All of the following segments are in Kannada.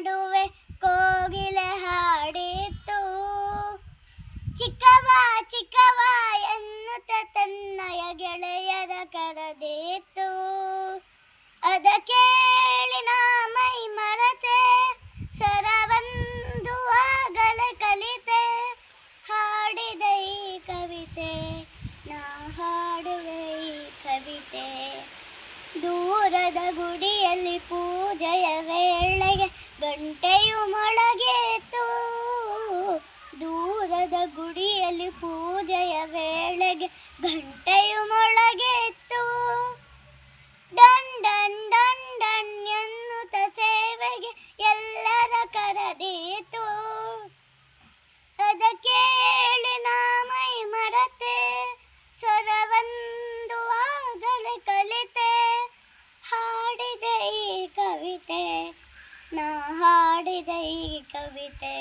ನಡುವೆ ಕೋಗಿಲೆ ಹಾಡಿತ್ತು. ಚಿಕ್ಕವ ಚಿಕ್ಕವ ಎನ್ನುತ್ತ ತನ್ನಯ ಗೆಳೆಯರ ಕರೆದಿತ್ತು. ಅದ ಕೇಳಿ ನಾ ಮೈ ಮರೆತೆ, ಸ್ವರವೊಂದು ಆಗಲೇ ಕಲಿತೆ. ಹಾಡಿದೆ ಈ ಕವಿತೆ, ನಾ ಹಾಡುವೆ ಈ ಕವಿತೆ. ದೂರದ ಗುಡಿಯಲ್ಲಿ ಪೂಜೆಯ ವೇಳೆಗೆ ಗಂಟೆಯು ಮೊಳಗಿತು. ದೂರದ ಗುಡಿಯಲ್ಲಿ ಪೂಜೆಯ ವೇಳೆಗೆ ಗಂಟೆಯು ಮೊಳಗಿತ್ತು. ಡನ್ ಡನ್ ಡನ್ ಡನ್ ಎನ್ನುತ್ತ ಸೇವೆಗೆ ಎಲ್ಲರ ಕರೆದೀತು. ಅದ ಕೇಳಿ ನಾ ಮೈ ಮರೆತೆ, ಸ್ವರವೊಂದು ಆಗಲೇ ಕಲಿತೆ. ಹಾಡಿದೆ ಈ ಕವಿತೆ, ನಾ ಹಾಡಿದೆ ಈ ಕವಿತೆ.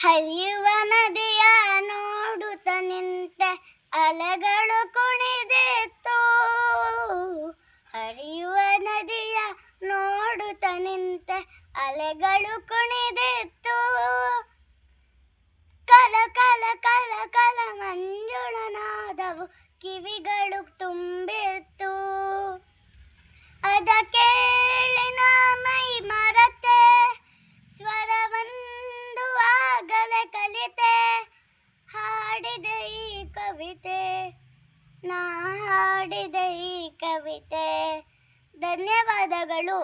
ಹರಿಯುವ ನದಿಯ ನೋಡುತ್ತ ನಿಂತೆ, ಅಲೆಗಳು ಕುಣಿದಿತ್ತು. ಹರಿಯುವ ನದಿಯ ನೋಡುತ್ತ ನಿಂತೆ, ಅಲೆಗಳು ಕುಣಿದಿತ್ತು. ಕಲ ಕಲ ಕಲ ಕಲ ಮಂಜುಳನಾದವು ಕಿವಿಗಳು ತುಂಬಿತ್ತು. ಅದ ಕೇಳಿ ನಾ ಮೈ ಮರೆತೆ, ಸ್ವರವೊಂದು ಆಗಲೇ ಕಲಿತೆ. ಹಾಡಿದೆ ಈ ಕವಿತೆ, ನಾ ಹಾಡಿದೆ ಈ ಕವಿತೆ. ಧನ್ಯವಾದಗಳು.